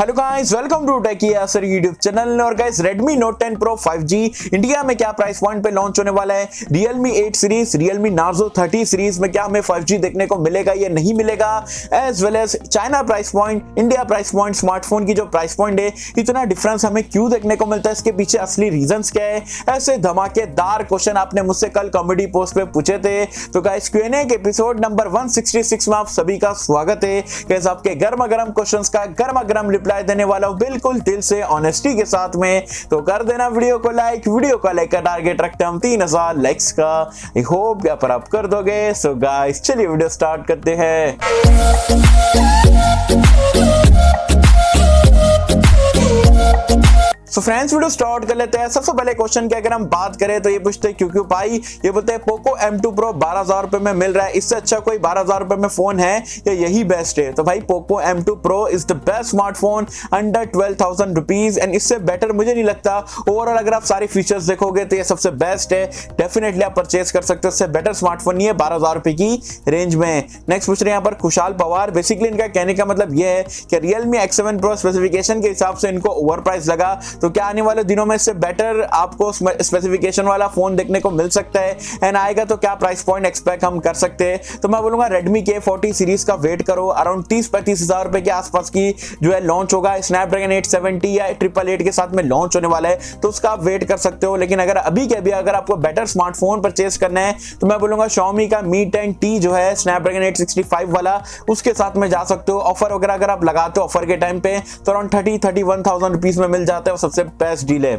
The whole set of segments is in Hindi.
Hello guys, welcome to techie Yasar YouTube channel. और guys, Redmi Note 10 Pro 5G India में क्या प्राइस पॉइंट पे लॉन्च होने वाला है। Realme 8 series, Realme Narzo 30 series में क्या हमें 5G देखने को मिलेगा या नहीं मिलेगा, as well as China price point, India price point, smartphone की जो प्राइस पॉइंट है इतना डिफरेंस हमें क्यों देखने को मिलता है, इसके पीछे असली रीजंस क्या है। ऐसे धमाकेदार क्वेश्चन आपने मुझसे कल कॉमेडी पोस्ट पे पूछे थे। तो गाइस, Q&A के एपिसोड नंबर 166 में आप सभी का स्वागत है। गाइस, आपके गर्मा गर्म क्वेश्चंस का गर्मा गर्म रिप्लाई देने वाला हूं बिल्कुल दिल से, ऑनेस्टी के साथ में। तो कर देना वीडियो को लाइक। वीडियो का लाइक का टारगेट रखते हम 3000 लाइक्स का। आई होप यहाँ पर आप कर दोगे। सो गाइस, चलिए वीडियो स्टार्ट करते हैं। सो फ्रेंड्स, वीडियो स्टार्ट कर लेते हैं। सबसे पहले क्वेश्चन की अगर हम बात करें तो ये पूछते हैं क्यों भाई, ये बोलते हैं पोको M2 Pro 12,000 रुपए में मिल रहा है, इससे अच्छा कोई 12,000 रुपए में फोन है या यही बेस्ट है। तो भाई, Poco M2 Pro is the best smartphone under 12,000 rupees and इससे बेटर मुझे नहीं लगता। ओवरऑल अगर आप सारे फीचर्स देखोगे तो ये सबसे बेस्ट है, डेफिनेटली आप परचेज कर सकते हो। इससे बेटर स्मार्टफोन नहीं है 12,000 रुपए की रेंज में। नेक्स्ट पूछ रहे हैं यहाँ पर खुशहाल पवार। बेसिकली इनका कहने का मतलब ये है कि Realme X7 Pro स्पेसिफिकेशन के हिसाब से इनको ओवर प्राइस लगा, तो क्या आने वाले दिनों में इससे बेटर आपको स्पेसिफिकेशन वाला फोन देखने को मिल सकता है एंड आएगा तो क्या प्राइस पॉइंट एक्सपेक्ट हम कर सकते हैं। तो मैं बोलूंगा Redmi K40 सीरीज का वेट करो, अराउंड 30-35 हजार रुपए के आसपास की जो है लॉन्च होगा। स्नैपड्रैगन 870 या 888 के साथ में लॉन्च होने वाला है, तो उसका आप वेट कर सकते हो। लेकिन अगर अभी के अभी अगर आपको बेटर स्मार्टफोन परचेज करना है तो मैं बोलूंगा Xiaomi का Mi 10T जो है स्नैपड्रैगन 865 वाला, उसके साथ में जा सकते हो। ऑफर वगैरह अगर आप लगाते हो ऑफर के टाइम पे तो अराउंड 30-31,000 रुपीज में मिल जाता है, सबसे बेस्ट डील है।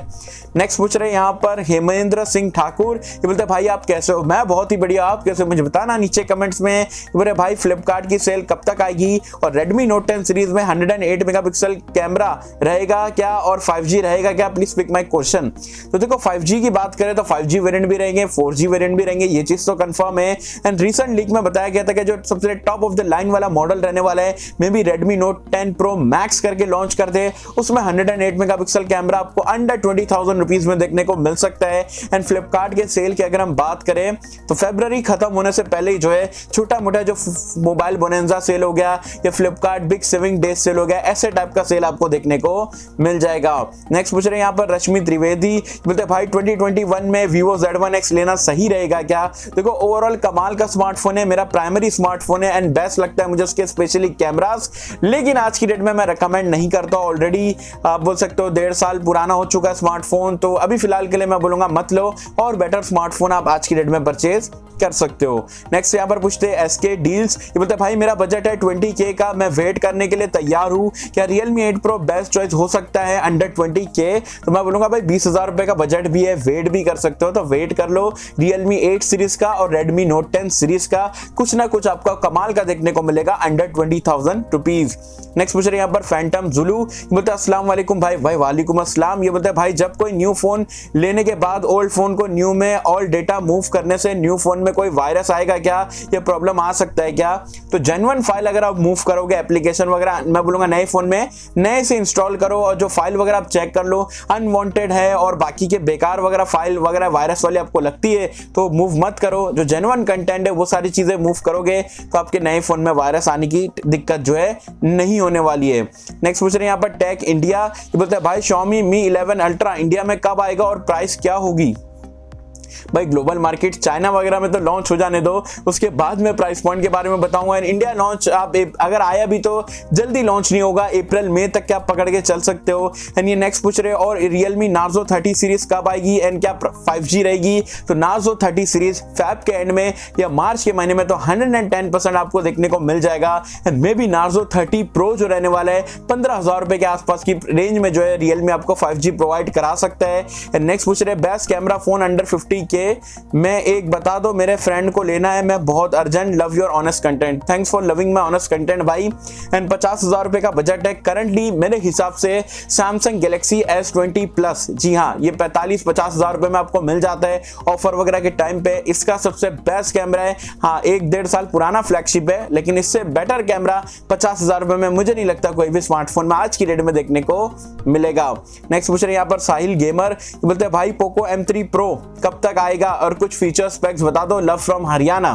नेक्स्ट पूछ रहे हैं यहाँ पर हेमेंद्र सिंह ठाकुर। ये बोलते हैं भाई आप कैसे हो। मैं बहुत ही बढ़िया, आप कैसे हो मुझे बताना नीचे कमेंट्स में। बोले भाई फ्लिपकार्ट की सेल कब तक आएगी और Redmi Note 10 सीरीज में 108 मेगापिक्सल कैमरा रहेगा क्या और 5G रहेगा क्या, प्लीज पिक माय क्वेश्चन। तो देखो, 5G की बात करें तो 5G वेरिएंट भी रहेंगे, 4G वेरिएंट भी रहेंगे, ये चीज तो कंफर्म है। एंड रिसेंट लीक में बताया गया था कि जो सबसे टॉप ऑफ द लाइन वाला मॉडल रहने वाला है may be Redmi Note 10 Pro Max करके लॉन्च कर दे, उसमें 108 मेगापिक्सल कैमरा आपको अंडर 20,000 रुपीज में देखने को मिल सकता है। एंड फ्लिपकार्ट के सेल की अगर हम बात करें तो फरवरी खत्म होने से पहले ही जो है छोटा मोटा जो मोबाइल बोनेंजा सेल हो गया या Flipkart big saving days cell हो गया, ऐसे टाइप का सेल आपको देखने को मिल जाएगा। नेक्स्ट पूछ रहे हैं यहाँ पर रश्मि त्रिवेदी। बोलते भाई 2021 में Vivo Z1X लेना सही रहेगा क्या। देखो, ओवरऑल कमाल का स्मार्टफोन है, मेरा प्राइमरी स्मार्टफोन है एंड बेस्ट लगता है मुझे उसके स्पेशली कैमरास, लेकिन आज की डेट में मैं रिकमेंड नहीं करता। ऑलरेडी आप बोल सकते हो 1.5 साल पुराना हो चुका है स्मार्टफोन, तो अभी फिलहाल के लिए मैं बोलूंगा मत लो और बेटर स्मार्टफोन आप आज की डेट में परचेज कर सकते हो। नेक्स्ट यहाँ पर पूछते हैं SK डील्स। ये बोलते हैं भाई मेरा बजट है 20K का, मैं वेट करने के लिए तैयार हूँ, क्या Realme 8 Pro बेस्ट चॉइस हो सकता है अंडर 20K। तो मैं बोलूंगा भाई 20,000 रुपए का बजट भी है, वेट भी कर सकते हो, तो वेट कर लो। Realme 8 सीरीज का और Redmi Note 10 सीरीज का कुछ ना कुछ आपका कमाल का देखने को मिलेगा अंडर 20,000 रुपीज। नेक्स्ट पूछ रहे हैं यहाँ पर फैंटम जुलू। बोलते हैं अस्सलाम वालेकुम भाई। भाई वालेकुम अस्सलाम। ये बोलते हैं भाई जब कोई न्यू फोन लेने के बाद ओल्ड फोन को न्यू में ऑल डेटा मूव करने से न्यू फोन में कोई वायरस आएगा क्या, ये प्रॉब्लम आ सकता है क्या। तो जेन्युइन फाइल अगर आप मूव करोगे एप्लीकेशन वगैरह, मैं बोलूंगा नए फोन में नए से इंस्टॉल करो और जो फाइल वगैरह आप चेक कर लो अनवांटेड है और बाकी के बेकार वगैरह फाइल वगैरह वायरस वाली आपको लगती है तो मूव मत करो। जो जेन्युइन कंटेंट है वो सारी चीजें मूव करोगे तो आपके नए फोन में वायरस आने की दिक्कत जो है नहीं होने वाली है। नेक्स्ट पूछ रहे हैं यहाँ पर टेक इंडिया। ये बोलते हैं भाई Xiaomi Mi 11 Ultra इंडिया में कब आएगा और प्राइस क्या होगी। भाई ग्लोबल मार्केट चाइना वगैरह में तो लॉन्च हो जाने दो, उसके बाद में प्राइस पॉइंट के बारे में बताऊंगा। इंडिया लॉन्च आप अगर आया भी तो जल्दी लॉन्च नहीं होगा, अप्रैल मई तक क्या आप पकड़ के चल सकते हो। एंड ये नेक्स्ट पूछ रहे हो और Realme Narzo 30 सीरीज कब आएगी एंड क्या 5G रहेगी। तो Narzo 30 सीरीज फैब के एंड में या मार्च के महीने में तो 110% आपको देखने को मिल जाएगा। And may be Narzo 30 Pro जो रहने वाला है 15,000 रुपए के आसपास की रेंज में जो है Realme आपको 5G प्रोवाइड करा सकता है। एंड नेक्स्ट पूछ रहे best camera phone under 50K मैं एक बता दो, मेरे फ्रेंड को लेना है, मैं बहुत urgent, love your honest content. Thanks for loving my honest content भाई। एंड 50,000 रुपए का बजट है करंटली मेरे हिसाब से Samsung Galaxy S20 Plus। जी हाँ, ये 45-50,000 रुपए में आपको मिल जाता है ऑफर वगैरह के टाइम पे। इसका सबसे बेस्ट कैमरा है, हाँ 1-1.5 साल पुराना फ्लैगशिप है, लेकिन इससे बेटर कैमरा 50,000 रुपए में मुझे नहीं लगता कोई भी स्मार्टफोन में आज की डेट में देखने को मिलेगा। नेक्स्ट पूछ रहे हैं यहाँ पर साहिल गेमर। बोलते हैं भाई पोको M3 Pro कब तक तक आएगा और कुछ फीचर स्पेक्स बता दो। Love from Haryana.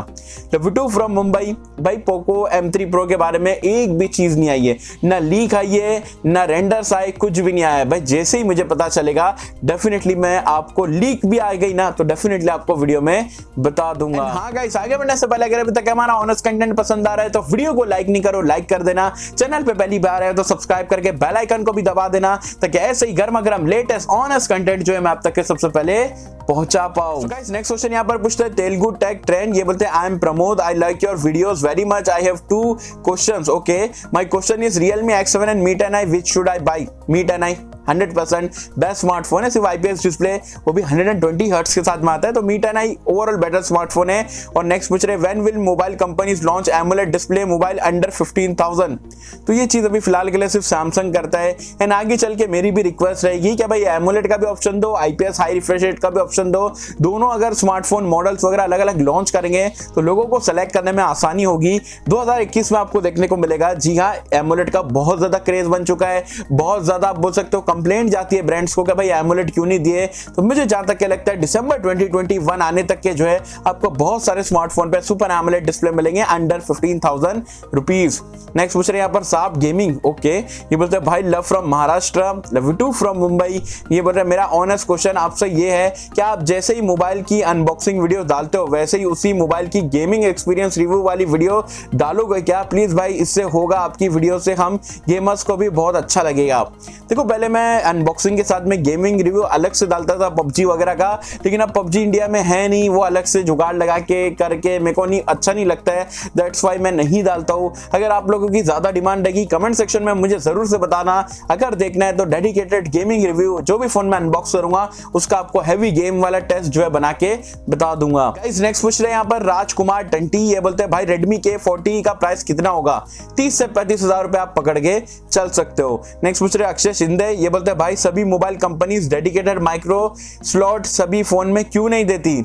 Love too from Mumbai. भाई पोको M3 Pro के बारे में एक भी चीज नहीं आई है, ना लीक आई है, ना रेंडर्स आए, कुछ भी नहीं आया है। भाई जैसे ही मुझे पता चलेगा डेफिनेटली मैं आपको, लीक भी आ गई ना तो डेफिनेटली आपको वीडियो में बता दूंगा। हाँ गाइस, आगे बढ़ने से पहले अगर अभी तक हमारा ऑनेस्ट कंटेंट पसंद आ रहा है तो वीडियो को लाइक नहीं करो, लाइक कर देना। चैनल पे पहली बार है तो सब्सक्राइब करके बेल आइकन को भी दबा देना ताकि ऐसे ही गर्मा गर्म लेटेस्ट ऑनेस्ट कंटेंट जो है मैं आप तक के सबसे पहले पहुंचा पाऊं। So guys, नेक्स्ट क्वेश्चन यहाँ पर पूछते हैं तेलुगु टेक ट्रेंड। ये बोलते हैं I am Pramod, I like your videos very much, I have 2 questions. Okay, my question is Realme X7 and Mi 10i which should I buy? Mi 10i 100% best smartphone है, सिर्फ IPS डिस्प्ले, वो भी 120 हर्ट्ज के साथ में आता है, तो Mi 10i overall better smartphone है। और नेक्स्ट पूछ रहे when will mobile companies launch AMOLED display mobile under 15,000? तो ये चीज अभी फिलहाल के लिए सिर्फ सैमसंग करता है, एंड आगे चल के मेरी भी रिक्वेस्ट रहेगी कि भाई एमोलेड का भी ऑप्शन दो, IPS हाई रिफ्रेश रेट का भी ऑप्शन दो। दोनों अगर स्मार्टफोन मॉडल्स वगैरह अलग अलग लॉन्च करेंगे तो लोगों को सेलेक्ट करने में आसानी होगी। 2021 में आपको देखने को मिलेगा। जी हाँ, एमोलेड का बहुत ज्यादा क्रेज बन चुका है, बहुत ज्यादा आप बोल सकते हो कंप्लेंट जाती है ब्रांड्स को कि भाई एमोलेड क्यों नहीं दिए। तो मुझे जहां तक क्या लगता है दिसंबर 2021 आने तक के जो है आपको बहुत सारे स्मार्टफोन पे सुपर एमोलेड डिस्प्ले मिलेंगे अंडर 15,000 रुपीज। नेक्स्ट पूछ रहे हैं यहाँ पर साफ गेमिंग। ओके, ये बोलते हैं भाई love from Maharashtra, love too from Mumbai. ये बोल रहे हैं मेरा ऑनेस्ट क्वेश्चन आपसे ये है कि आप जैसे ही मोबाइल की अनबॉक्सिंग वीडियो डालते हो वैसे ही उसी मोबाइल की गेमिंग एक्सपीरियंस रिव्यू वाली वीडियो डालोगे क्या? प्लीज भाई, इससे होगा आपकी वीडियो से हम गेमर्स को भी बहुत अच्छा लगेगा। देखो, पहले मैं अनबॉक्सिंग के साथ में गेमिंग रिव्यू अलग से डालता था PUBG वगैरह का, लेकिन अब PUBG इंडिया में है नहीं, वो अलग से जुगाड़ लगा के करके मेरे को नहीं अच्छा नहीं लगता है, दैट्स वाई मैं नहीं डालता हूँ। अगर आप लोगों की ज्यादा डिमांड रहेगी कमेंट सेक्शन में मुझे जरूर से बताना। अगर देखना है तो डेडिकेटेड गेमिंग रिव्यू जो भी फोन में अनबॉक्स करूंगा उसका आपको हैवी गेम वाला टेस्ट जो है बना के बता दूंगा। गाइस, नेक्स्ट पूछ रहे हैं यहाँ पर राजकुमार टंटी। ये बोलते हैं भाई Redmi K40 का प्राइस कितना होगा? 30 से 35 हजार रुपए आप पकड़ के चल सकते हो। नेक्स्ट पूछ रहे हैं अक्षय शिंदे। ये बोलते हैं भाई सभी mobile companies dedicated micro slot सभी फोन में क्यों नहीं देती?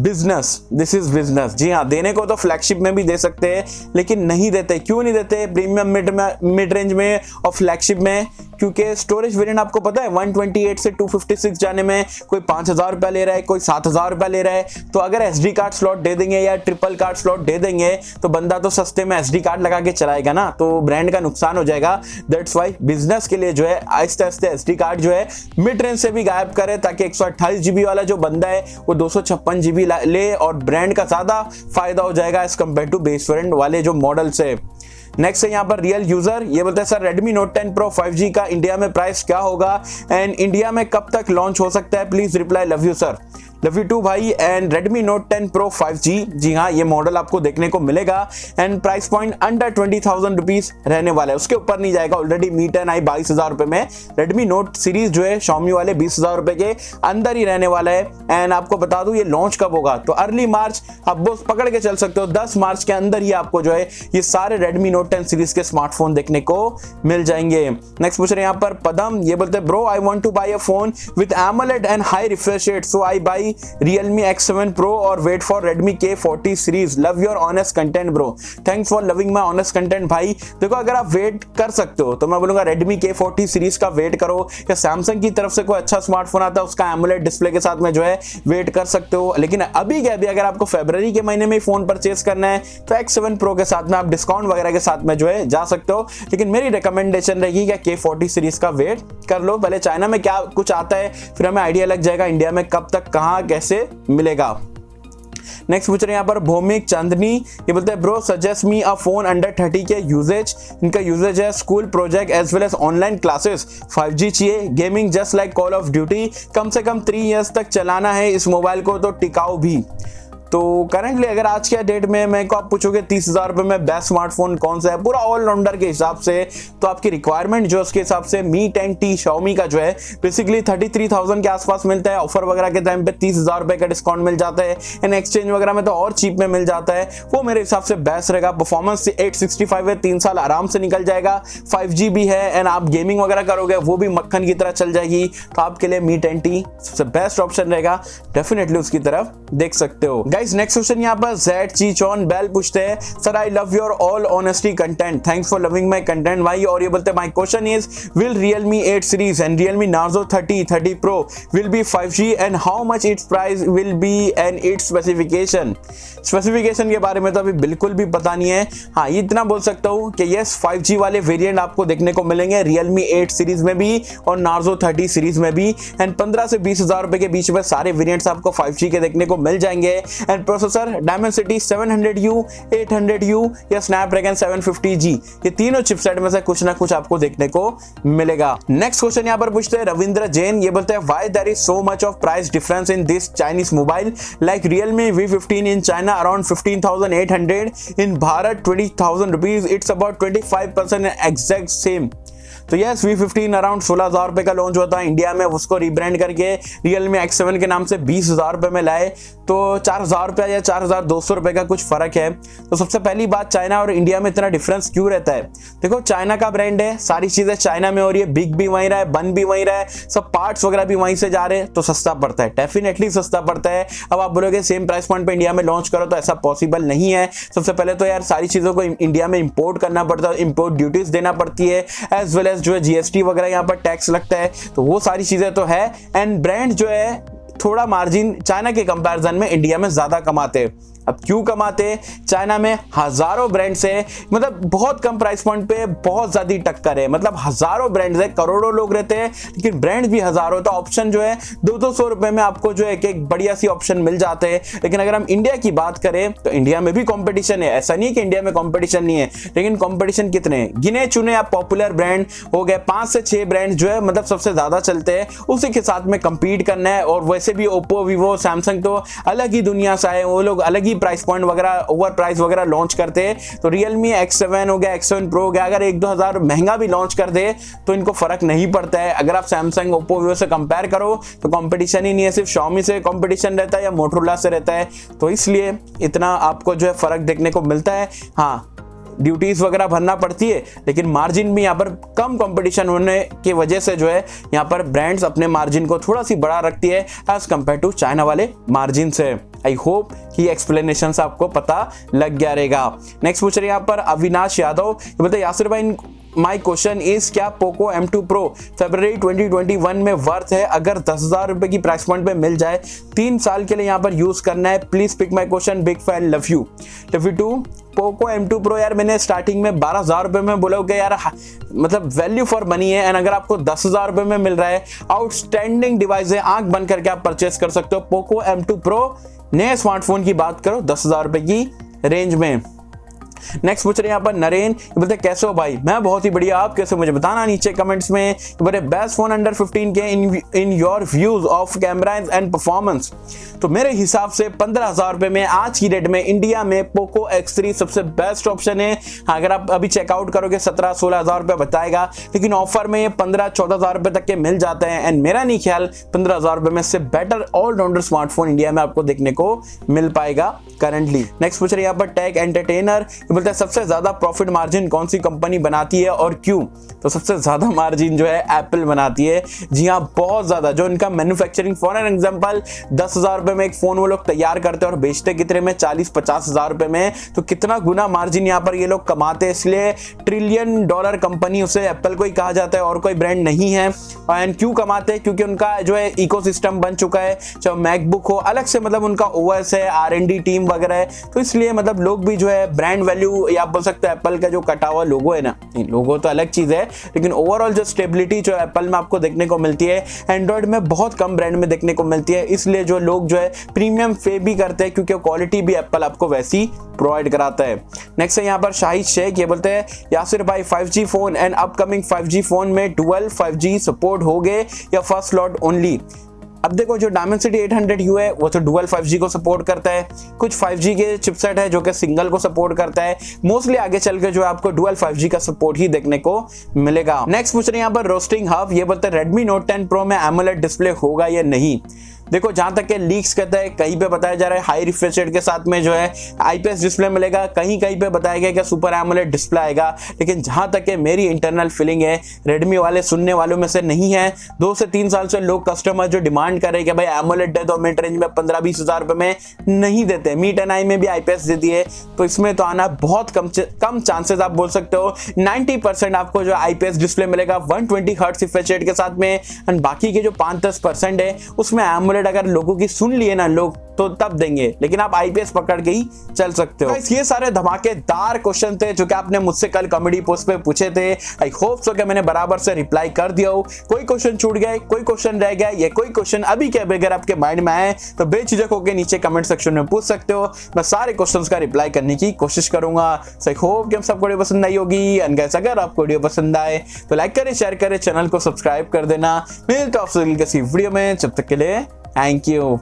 Business, this is business. जी हाँ, देने को तो फ्लैगशिप में भी दे सकते हैं लेकिन नहीं देते। क्यों नहीं देते प्रीमियम मिड रेंज में और फ्लैगशिप में? क्योंकि स्टोरेज वेरिएंट आपको पता है 128 से 256 जाने में कोई 5,000 रुपया ले रहा है, कोई 7,000 रुपया ले रहा है। तो अगर SD कार्ड स्लॉट दे देंगे या ट्रिपल कार्ड स्लॉट दे देंगे तो बंदा तो सस्ते में SD कार्ड लगा के चलाएगा ना, तो ब्रांड का नुकसान हो जाएगा। दैट्स वाई बिजनेस के लिए जो है आहिस्ते आहिस्ते SD कार्ड जो है मिड रेंज से भी गायब करे ताकि 128 GB वाला जो बंदा है वो 256 GB ले और ब्रांड का ज्यादा फायदा हो जाएगा as compare to base variant वाले जो मॉडल से। नेक्स्ट है यहाँ पर रियल यूजर। ये बोलते हैं sir Redmi Note 10 Pro 5G का इंडिया में प्राइस क्या होगा एंड इंडिया में कब तक लॉन्च हो सकता है? Please reply, love you sir. Love you too भाई। And Redmi Note 10 Pro 5G, जी हाँ, ये मॉडल आपको देखने को मिलेगा and price point under 20,000 rupees रहने वाला है, उसके ऊपर नहीं जाएगा। ऑलरेडी Mi 10i 22,000 रुपए में, Redmi Note सीरीज जो है Xiaomi वाले 20,000 रुपए के अंदर ही रहने वाला है। एंड आपको बता दूं ये लॉन्च कब होगा तो अर्ली मार्च, आप बस पकड़ के चल सकते हो 10 मार्च के अंदर ही आपको जो है ये सारे Redmi Note 10 सीरीज के स्मार्टफोन देखने को मिल जाएंगे। नेक्स्ट पूछ रहे हैं यहाँ पर पदम। ये बोलते हैं bro I want to buy a phone with AMOLED and high refresh rate, so I buy Realme X7 Pro और wait for Redmi K40 series. Love your honest content bro. Thanks for loving my honest content भाई। देखो, अगर आप वेट कर सकते हो तो मैं बोलूंगा Redmi K40 सीरीज का वेट करो, या Samsung की तरफ से कोई अच्छा स्मार्टफोन आता है उसका एमोलेड डिस्प्ले के साथ में जो है वेट कर सकते हो। लेकिन अभी के अभी अगर आपको फरवरी के महीने में फोन परचेस करना है तो X7 Pro के साथ में आप डिस्काउंट वगैरह के साथ में जो है जा सकते हो। लेकिन मेरी रिकमेंडेशन रहेगी कि K40 सीरीज का वेट कर लो, पहले चाइना में क्या कुछ आता है फिर हमें आइडिया लग जाएगा इंडिया में कब तक कहां कैसे मिलेगा। नेक्स्ट पूछ रहे हैं यहाँ पर भौमिक चांदनी। ये बोलते हैं bro suggest me a phone under 30 K usages. इनका यूजेज है school project as well as online classes, 5G चाहिए, gaming just like call of duty, कम से कम 3 इयर्स तक चलाना है इस मोबाइल को, तो टिकाऊ भी। तो करंटली अगर आज के डेट में मैं को आप पूछोगे 30,000 रुपए में बेस्ट स्मार्टफोन कौन सा है पूरा ऑलराउंडर के हिसाब से, तो आपकी रिक्वायरमेंट जो उसके हिसाब से Mi 10T Xiaomi का जो है बेसिकली 33,000 के आसपास मिलता है। ऑफर वगैरह के टाइम पे 30,000 रुपए का डिस्काउंट मिल जाता है, एंड एक्सचेंज वगैरह में तो और चीप में मिल जाता है। वो मेरे हिसाब से बेस्ट रहेगा। परफॉर्मेंस 865 है, 3 साल आराम से निकल जाएगा, 5G भी है, एंड आप गेमिंग वगैरह करोगे वो भी मक्खन की तरह चल जाएगी। तो आपके लिए Mi 10T सबसे बेस्ट ऑप्शन रहेगा, डेफिनेटली उसकी तरफ देख सकते हो। गाइस नेक्स्ट क्वेश्चन यहाँ पर जेड चीचॉन बेल पूछते हैं, sir I love your all honesty content, thanks for loving my content भाई। और ये बोलते हैं my question is will Realme 8 series and Realme Narzo 30 Pro will be 5G and how much its price will be and its specification के बारे में तो अभी बिल्कुल भी पता नहीं है। हाँ ये इतना बोल सकता हूँ कि यस 5G वाले वेरिएंट आपको देखने को मिलेंगे Realme 8 सीरीज में भी और Narzo 30 सीरीज में भी, एंड 15 से 20 हजार रुपए के बीच में सारे वेरिएंट्स आपको 5G के देखने को मिल जाएंगे। And processor Dimensity 700U 800U या Snapdragon 750G, ये तीनों चिपसेट में से कुछ ना कुछ आपको देखने को मिलेगा। नेक्स्ट क्वेश्चन यहाँ पर पूछते हैं रविंद्र जैन, ये बोलते हैं why there is so much of price difference in this Chinese mobile like Realme V15 in China around 15,800, in Bharat 20,000 rupees, it's about 25% exact same. तो यस V15 अराउंड 16,000 रुपए का लॉन्च होता है इंडिया में, उसको रिब्रांड करके Realme X7 के नाम से 20,000 रुपए में लाए, तो 4,000 रुपया या 4,200 रुपए का कुछ फर्क है। तो सबसे पहली बात चाइना और इंडिया में इतना डिफरेंस क्यों रहता है? देखो चाइना का ब्रांड है, सारी चीजें चाइना में हो रही है, बिग भी वहीं रहा है, बन भी वहीं रहा है, सब पार्ट्स वगैरह भी वहीं से जा रहे हैं, तो सस्ता पड़ता है, डेफिनेटली सस्ता पड़ता है। अब आप बोलोगे सेम प्राइस पॉइंट पे इंडिया में लॉन्च करो, तो ऐसा पॉसिबल नहीं है। सबसे पहले तो यार सारी चीजों को इंडिया में इंपोर्ट करना पड़ता है, इंपोर्ट ड्यूटीज देना पड़ती है, एज वेल एज जो है GST वगैरह यहाँ पर टैक्स लगता है, तो वो सारी चीजें तो है। एंड ब्रांड जो है थोड़ा मार्जिन चाइना के कंपैरिजन में इंडिया में ज्यादा कमाते हैं। अब क्यों कमाते? चाइना में हजारों ब्रांड्स है, मतलब बहुत कम प्राइस पॉइंट पे बहुत ज्यादा टक्कर है, मतलब हजारों ब्रांड्स है, करोड़ों लोग रहते हैं लेकिन ब्रांड्स भी हजारों, तो ऑप्शन जो है 200 रुपए में आपको जो है एक बढ़िया सी ऑप्शन मिल जाते हैं। लेकिन अगर हम इंडिया की बात करें तो इंडिया में भी कंपटीशन है, ऐसा नहीं कि इंडिया में कंपटीशन नहीं है, लेकिन कंपटीशन कितने हैं? गिने चुने आप पॉपुलर ब्रांड हो गए 5 से 6 ब्रांड जो है मतलब सबसे ज्यादा चलते हैं, उसी के साथ में कंपीट करना है। और वैसे भी ओप्पो, वीवो, सैमसंग तो अलग ही दुनिया से आए, वो लोग अलग ही प्राइस पॉइंट वगैरह ओवर प्राइस वगैरह लॉन्च करते हैं। तो Realme X7 हो गया, X7 Pro हो गया, अगर 1-2 हजार महंगा भी लॉन्च कर दे तो इनको फर्क नहीं पड़ता है। अगर आप सैमसंग, ओप्पो, वीवो से कंपेयर करो तो कंपटीशन ही नहीं है, सिर्फ Xiaomi से कंपटीशन रहता है या मोटोरोला से रहता है, तो इसलिए इतना आपको जो है फर्क देखने को मिलता है। हाँ ड्यूटीज वगैरह भरना पड़ती है, लेकिन मार्जिन भी यहाँ पर कम कंपटीशन होने की वजह से जो है यहाँ पर ब्रांड्स अपने मार्जिन को थोड़ा सी बड़ा रखती है एज कंपेयर टू चाइना वाले मार्जिन से। आई होप कि एक्सप्लेनेशन से आपको पता लग गया रहेगा। नेक्स्ट पूछ रहे हैं यहाँ पर अविनाश यादव, बोलते यासिर भाई माई क्वेश्चन इज क्या पोको M2 Pro फरवरी 2021 में वर्थ है? अगर 10,000 रुपए की प्राइस पॉइंट पे मिल जाए, 3 साल के लिए यहाँ पर यूज करना है, please pick my question, big fan, love you too. Poco M2 Pro यार मैंने स्टार्टिंग में 12,000 रुपए में बोला कि यार मतलब वैल्यू फॉर मनी है, एंड अगर आपको 10,000 रुपए में मिल रहा है, आउटस्टैंडिंग डिवाइस है, आंख बंद करके आप परचेस कर सकते हो। पोको M2 Pro नए स्मार्टफोन की बात करो 10,000 रुपए की रेंज में। नेक्स्ट पूछ रहे हैं यहाँ पर नरेन, बोलते कैसे हो भाई? मैं बहुत ही बढ़िया, आप कैसे, मुझे बताना नीचे कमेंट्स में। बोले बेस्ट फोन अंडर 15 के in your views of camera and performance. तो मेरे हिसाब से 15,000 रुपए में आज की डेट में इंडिया में पोको X3 सबसे बेस्ट ऑप्शन है। अगर आप अभी चेकआउट करोगे 17-16 हजार रुपए बताएगा, लेकिन ऑफर में ये 15-14 हजार रुपए तक के मिल जाते हैं, एंड मेरा नहीं ख्याल 15,000 रुपए में से बेटर ऑलराउंडर स्मार्टफोन इंडिया में आपको देखने को मिल पाएगा करंटली। नेक्स्ट पूछ रहे हैं यहाँ पर टेक एंटरटेनर, बोलते हैं सबसे ज्यादा प्रॉफिट मार्जिन कौन सी कंपनी बनाती है और क्यों? तो सबसे ज्यादा मार्जिन जो है एप्पल बनाती है। जी हाँ, बहुत ज्यादा। जो इनका मैन्युफैक्चरिंग, फॉर एन एग्जांपल 10,000 रुपए में एक फोन वो लोग तैयार करते हैं और बेचते कितने में? 40-50 हजार रुपए में। तो कितना गुना मार्जिन यहाँ पर ये लोग कमाते हैं, इसलिए ट्रिलियन डॉलर कंपनी उसे एप्पल को ही कहा जाता है और कोई ब्रांड नहीं है। एंड क्यों कमाते हैं? क्योंकि उनका जो है इकोसिस्टम बन चुका है, चाहे मैकबुक हो, अलग से मतलब उनका OS है, R&D टीम वगैरह है, तो इसलिए मतलब लोग भी जो है ब्रांड वैल्यू, या आप बोल सकते हैं एप्पल का जो कटा हुआ लोगो है ना, लोगो तो अलग चीज है, लेकिन ओवरऑल जो स्टेबिलिटी जो एप्पल में आपको देखने को मिलती है, एंड्रॉइड में बहुत कम ब्रांड में देखने को मिलती है। इसलिए जो लोग जो है प्रीमियम पे भी करते हैं, क्योंकि क्वालिटी भी एप्पल आपको वैसी प्रोवाइड कराता है। नेक्स्ट है यहाँ पर शाहिद शेख, ये बोलते हैं यासिर भाई 5G phone and upcoming 5G phone में डुअल 5G सपोर्ट हो गए या फर्स्ट स्लॉट ओनली? अब देखो जो Dimensity 800U है वो तो डुअल 5G को सपोर्ट करता है, कुछ 5G के चिपसेट है जो कि सिंगल को सपोर्ट करता है। मोस्टली आगे चल के जो है आपको डुअल 5G का सपोर्ट ही देखने को मिलेगा। नेक्स्ट पूछ रहे हैं यहाँ पर रोस्टिंग हब, ये बोलते हैं Redmi Note 10 Pro में AMOLED डिस्प्ले होगा या नहीं? देखो जहां तक के लीक्स कहते हैं, कहीं पे बताया जा रहा है हाई रिफ्रेश रेट के साथ में जो है आईपीएस डिस्प्ले मिलेगा, कहीं कहीं पे बताया गया कि सुपर एमोलेड डिस्प्ले आएगा। लेकिन जहां तक के मेरी इंटरनल फीलिंग है, रेडमी वाले सुनने वालों में से नहीं है। 2 से 3 साल से लोग कस्टमर जो डिमांड कर रहे हैं कि भाई एमोलेड दे दो मिड रेंज में 15-20 हजार रुपए में, नहीं देते। मी 10i में भी आईपीएस दे दिए, तो इसमें तो आना बहुत कम चांसेस आप बोल सकते हो। 90% आपको जो आईपीएस डिस्प्ले मिलेगा 120 हर्ट्ज रिफ्रेश रेट के साथ में, एंड बाकी के जो 5-10% है उसमें एमोलेड अगर लोगों की सुन लिए ना लोग तो तब देंगे, लेकिन आप आईपीएस पकड़ के ही चल सकते हो। ये सारे धमाकेदार क्वेश्चन थे जो कि आपने मुझसे कल कमेडी पोस्ट पे पूछे थे। आई होप सो कि मैंने बराबर से रिप्लाई कर दिया हो। कोई क्वेश्चन छूट गया, कोई क्वेश्चन रह गया, ये कोई क्वेश्चन अभी के अगर आपके माइंड में आए तो बेझिझक होकर नीचे कमेंट सेक्शन में पूछ सकते हो। मैं सारे क्वेश्चंस का रिप्लाई करने की कोशिश करूंगा। सो आई होप कि हम सबको वीडियो पसंद आई होगी। एंड गाइस अगर आपको वीडियो पसंद आए तो लाइक करें, शेयर करें, चैनल को सब्सक्राइब कर देना। मिलते हैं आपसे किसी वीडियो में, जब तक के लिए थैंक यू।